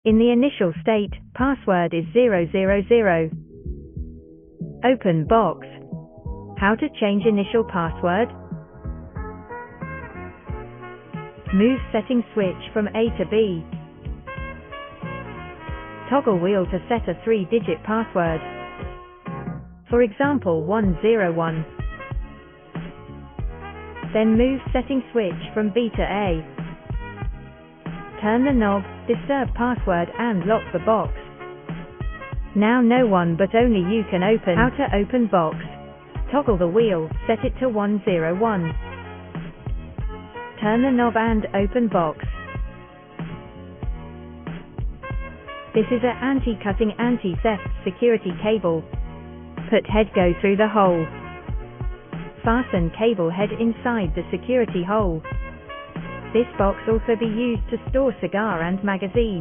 In the initial state, password is 000. Open box. How to change initial password? Move setting switch from A to B. Toggle wheel to set a 3-digit password. For example 101. Then move setting switch from B to A. Turn the knob, disturb password and lock the box. Now no one but only you can open. How to open box. Toggle the wheel, set it to 101. Turn the knob and open box. This is a anti-cutting, anti-theft security cable. Put head go through the hole. Fasten cable head inside the security hole. This box also be used to store cigar and magazine.